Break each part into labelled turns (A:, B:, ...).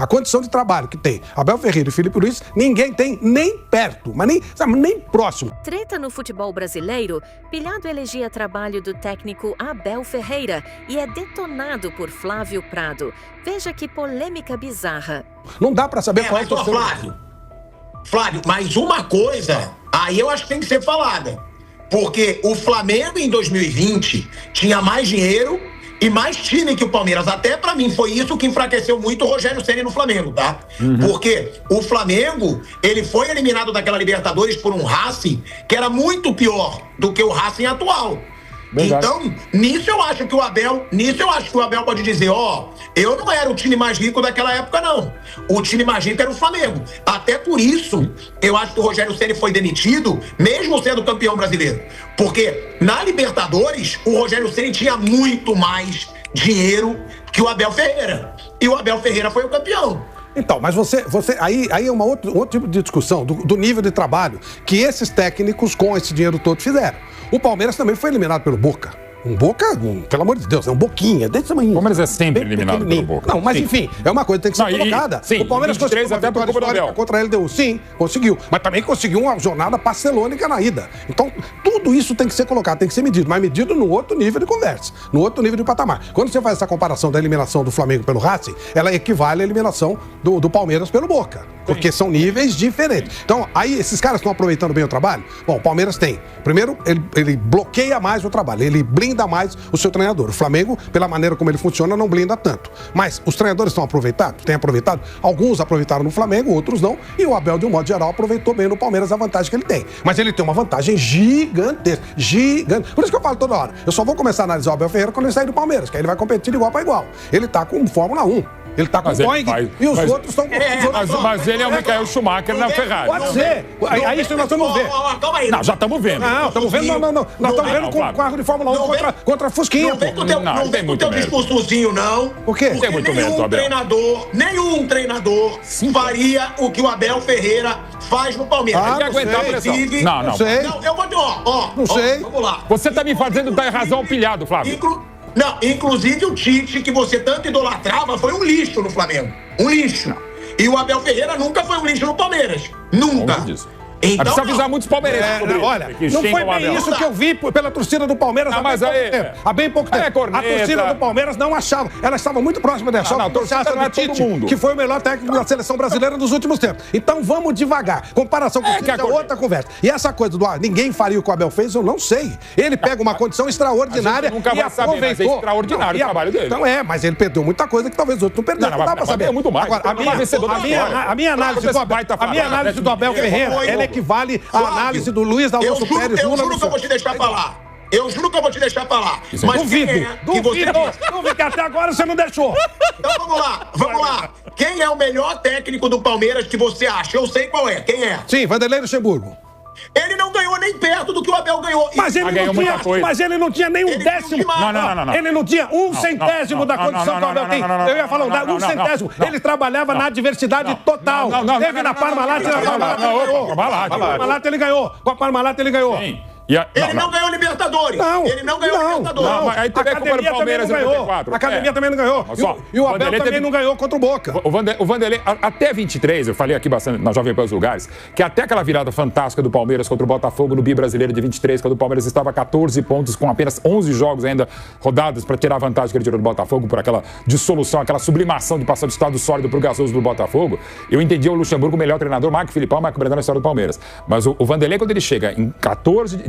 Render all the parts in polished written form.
A: a condição de trabalho que tem Abel Ferreira e Felipe Luiz, ninguém tem nem perto, mas nem próximo.
B: Treta no futebol brasileiro, Pilhado elegia trabalho do técnico Abel Ferreira e é detonado por Flávio Prado. Veja que polêmica bizarra.
A: Não dá pra saber qual é o
C: torcedor. Flávio, mas uma coisa, aí eu acho que tem que ser falada. Porque o Flamengo em 2020 tinha mais dinheiro e mais time que o Palmeiras. Até pra mim foi isso que enfraqueceu muito o Rogério Ceni no Flamengo, tá? Porque o Flamengo, ele foi eliminado daquela Libertadores por um Racing que era muito pior do que o Racing atual. Verdade. Então, nisso eu acho que o Abel pode dizer, eu não era o time mais rico daquela época, não. O time mais rico era o Flamengo. Até por isso, eu acho que o Rogério Ceni foi demitido, mesmo sendo campeão brasileiro. Porque na Libertadores, o Rogério Ceni tinha muito mais dinheiro que o Abel Ferreira. E o Abel Ferreira foi o campeão.
A: Então, mas aí é outro tipo de discussão do nível de trabalho que esses técnicos com esse dinheiro todo fizeram. O Palmeiras também foi eliminado pelo Boca. Um Boca, pelo amor de Deus, é um Boquinha, desse tamanho.
D: O Palmeiras é sempre eliminado pelo Boca.
A: Não, mas enfim, é uma coisa que tem que ser colocada.
D: Sim,
A: o Palmeiras conseguiu uma vitória histórica contra a LDU. Sim, conseguiu. Mas também conseguiu uma jornada parcelônica na ida. Então, tudo isso tem que ser colocado, tem que ser medido. Mas medido no outro nível de conversa, no outro nível de patamar. Quando você faz essa comparação da eliminação do Flamengo pelo Racing, ela equivale à eliminação do Palmeiras pelo Boca. Porque são níveis diferentes. Então, aí esses caras estão aproveitando bem o trabalho? Bom, o Palmeiras tem. Primeiro, ele bloqueia mais o trabalho, ele blinda mais o seu treinador. O Flamengo, pela maneira como ele funciona, não blinda tanto. Mas os treinadores estão aproveitados? Têm aproveitado? Alguns aproveitaram no Flamengo, outros não. E o Abel, de um modo geral, aproveitou bem no Palmeiras a vantagem que ele tem. Mas ele tem uma vantagem gigantesca. Gigante. Por isso que eu falo toda hora. Eu só vou começar a analisar o Abel Ferreira quando ele sair do Palmeiras, que aí ele vai competir de igual para igual. Ele tá com Fórmula 1. Ele tá com o Boeing e os outros estão com...
D: Mas ele é o Michael Schumacher na Ferrari.
A: Pode ser. Aí isso nós vamos ver.
C: Calma aí.
D: Não, já estamos vendo.
A: Não, estamos vendo, não. Nós estamos vendo com o carro de Fórmula 1 contra a Fusquinha.
C: Não vem com o teu discursozinho, não.
A: O quê?
C: Porque nenhum treinador faria o que o Abel Ferreira faz no Palmeiras.
D: Tem que aguentar a pressão.
A: Não sei.
C: Não, eu vou te...
A: Não sei.
C: Vamos lá.
D: Você tá me fazendo dar razão ao Pilhado, Flávio.
C: Não, inclusive o Tite, que você tanto idolatrava, foi um lixo no Flamengo. Um lixo. Não. E o Abel Ferreira nunca foi um lixo no Palmeiras. Nunca.
D: Então, precisa avisar muitos palmeirenses sobre isso.
A: Olha, não foi bem isso que eu vi pela torcida do Palmeiras há bem pouco tempo. A torcida do Palmeiras não achava. Ela estava muito próxima de achar
D: o Tite,
A: que foi o melhor técnico da seleção brasileira nos últimos tempos. Então vamos devagar. Comparação com o Tite é outra conversa. E essa coisa do ninguém faria o que o Abel fez, eu não sei. Ele pega uma condição extraordinária
D: nunca vai saber, mas é extraordinário o trabalho dele.
A: Então mas ele perdeu muita coisa que talvez outros não perderam. Não dá pra saber.
D: Muito mais.
A: Agora, a minha análise do Abel Ferreira, ela equivale à análise do Luiz Augusto Pérez.
C: Eu juro que eu vou te deixar falar. Mas
A: duvido que até agora você não deixou.
C: Então vamos lá. Quem é o melhor técnico do Palmeiras que você acha? Eu sei qual é. Quem é?
A: Sim, Vanderlei Luxemburgo.
C: Ele não ganhou nem perto do que o Abel ganhou.
A: Mas ele não tinha nem um décimo.
D: Não.
A: Ele não tinha um centésimo da condição que o Abel tem. Eu ia falar um centésimo. Ele trabalhava na adversidade total. Teve na Parmalat, ele ganhou. Com a Parmalat ele ganhou.
C: Ele não ganhou Libertadores. Ele não ganhou Libertadores.
A: A Academia também não ganhou. A Academia também não ganhou. E o Abel também não ganhou contra o Boca.
D: O Vanderlei, até 23, eu falei aqui bastante na Jovem Pan os lugares, que até aquela virada fantástica do Palmeiras contra o Botafogo no Bi Brasileiro de 23, quando o Palmeiras estava a 14 pontos, com apenas 11 jogos ainda rodados para tirar a vantagem que ele tirou do Botafogo por aquela dissolução, aquela sublimação de passar do estado sólido para o gasoso do Botafogo, eu entendi o Luxemburgo o melhor treinador, Marco Filipão, Marco Brandão na história do Palmeiras. Mas o Vanderlei, quando ele chega em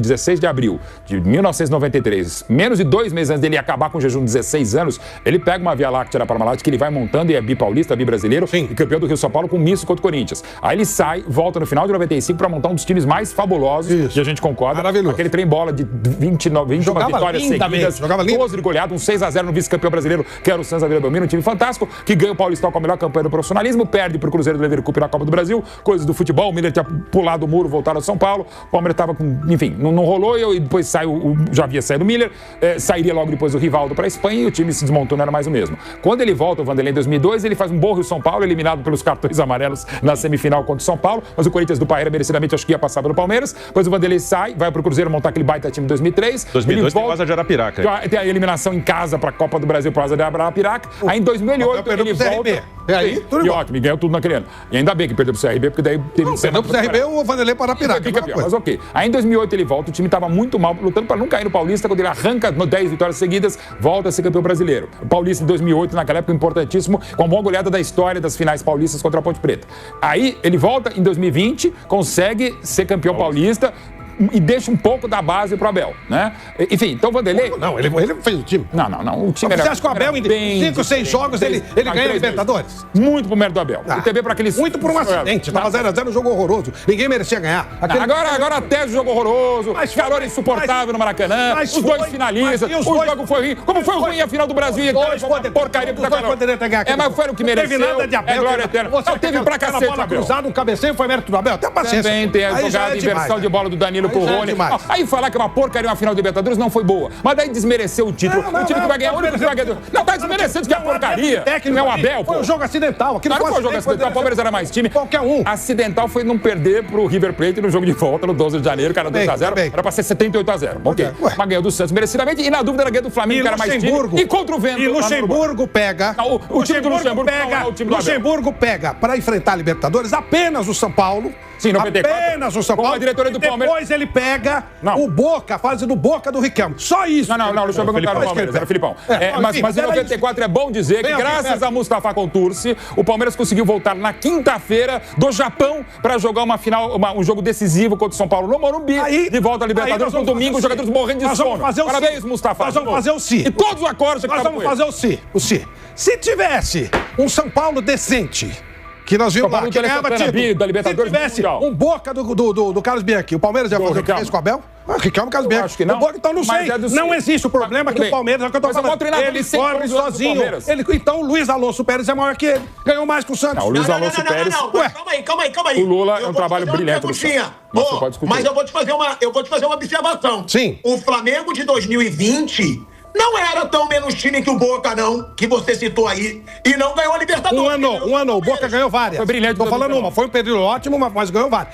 D: 16 de abril de 1993, menos de 2 meses antes dele acabar com o jejum de 16 anos, ele pega uma Via Láctea na Parmalat que ele vai montando e é bipaulista, bibrasileiro e campeão do Rio São Paulo com misto contra o Corinthians. Aí ele sai, volta no final de 95 para montar um dos times mais fabulosos, e a gente concorda, aquele trem bola de 21 vitórias seguidas, 12 de goleada, um 6-0 no vice-campeão brasileiro, que era o Santos Aveiro Belmiro, um time fantástico, que ganha o Paulistão com a melhor campanha do profissionalismo, perde pro Cruzeiro do Leverkusen na Copa do Brasil, coisas do futebol, o Miller tinha pulado o muro, voltaram ao São Paulo, o Palmeiras estava com, enfim, não não rolou, e depois já havia saído o Miller, sairia logo depois o Rivaldo para a Espanha e o time se desmontou, não era mais o mesmo. Quando ele volta, o Vanderlei, em 2002, ele faz um bom Rio São Paulo, eliminado pelos cartões amarelos na semifinal contra o São Paulo, mas o Corinthians do Parreira merecidamente acho que ia passar pelo Palmeiras. Depois o Vanderlei sai, vai pro Cruzeiro montar aquele baita time em 2003.
E: 2002 tem o Asa de Arapiraca.
D: Tem a eliminação em casa para a Copa do Brasil pro Asa de Arapiraca. Aí em 2008 ele volta.
A: E aí, tudo
D: e ótimo, ganhou tudo naquele ano. E ainda bem que perdeu pro CRB, porque daí teve...
A: Não, perdeu pro CRB, o Vanderlei para Arapiraca.
D: Mas ok. Aí em 2008 ele volta, o time estava muito mal, lutando para não cair no Paulista, quando ele arranca 10 vitórias seguidas, volta a ser campeão brasileiro. O Paulista em 2008, naquela época importantíssimo, com a maior goleada da história das finais paulistas contra a Ponte Preta. Aí ele volta em 2020, consegue ser campeão paulista e deixa um pouco da base pro Abel, né? Enfim, então o Vanderlei...
A: Não, ele fez o time.
D: Não, o time
A: era... Você acha que o Abel, em 5, 6 jogos, ele ganha a Libertadores?
D: Muito pro mérito do Abel.
A: E também para aqueles... Muito por um acidente. Tava 0x0, um jogo horroroso. Ninguém merecia ganhar.
D: Agora até o jogo horroroso, calor insuportável no Maracanã, os dois finalistas, o jogo foi ruim. Como foi ruim a final do Brasil e a porcaria do Calor? Mas foi o que mereceu.
A: Teve nada de Abel.
D: É glória eterna. Só teve pra cacete,
A: Abel. Cruzado, um cabeceio, foi mérito do Abel. Até paciência.
D: Também tem a jogada, inversão de bola do Danilo pro Rony. Aí falar que é uma porcaria uma final de Libertadores não foi boa. Mas daí desmereceu o título. O time que vai ganhar, o único que vai ganhar. Não, tá desmerecendo que é porcaria. Não é o Abel, pô.
A: Foi um jogo acidental.
D: Não foi um jogo acidental. O Palmeiras era mais time.
A: Qualquer um.
D: Acidental foi não perder pro River Plate no jogo de volta, no 12 de janeiro, cara, 2x0. Era pra ser 78-0. Ok. Mas ganhou do Santos merecidamente. E na dúvida era ganhar do Flamengo, que era mais time. E contra o Vento.
A: E Luxemburgo pega.
D: O time do Luxemburgo pega.
A: Luxemburgo pega pra enfrentar a Libertadores apenas o São Paulo.
D: Sim, 94.
A: Apenas o São Paulo.
D: Com a diretoria do Palmeiras.
A: Depois ele pega o Boca, a fase do Boca do Riquelme. Só isso.
D: Não, o Luxemburgo não era o Palmeiras, era o Filipão. Mas em 94 é bom dizer que, graças a Mustafa Contursi, o Palmeiras conseguiu voltar na quinta-feira do Japão para jogar uma final, um jogo decisivo contra o São Paulo no Morumbi. De volta à Libertadores no domingo, os jogadores morrendo de sono. Parabéns, Mustafa.
A: Nós vamos fazer o si.
D: E todos os acordes que
A: nós vamos fazer o si. Se tivesse um São Paulo decente, que nós vimos lá, que ganhava título,
D: da Libertadores,
A: se tivesse um Boca do Carlos Bianchi, o Palmeiras ia fazer o que fez com o Abel? Riquelme, Carlos Bianchi.
D: Acho que não.
A: O Boca, então não sei. Não existe o problema que o Palmeiras, é o que eu tô falando. Ele corre sozinho. Então o Luiz Alonso Pérez é maior que ele. Ganhou mais que o Santos.
D: Não, o Luiz Alonso Pérez...
C: Calma aí.
D: O Lula é um trabalho brilhante.
C: Mas eu vou te fazer uma observação.
A: Sim.
C: O Flamengo de 2020... não era tão menos time que o Boca, não, que você citou aí. E não ganhou a Libertadores.
A: Um ano, o Boca ganhou várias.
D: Foi brilhante.
A: Tô falando uma, foi um período ótimo, mas ganhou várias.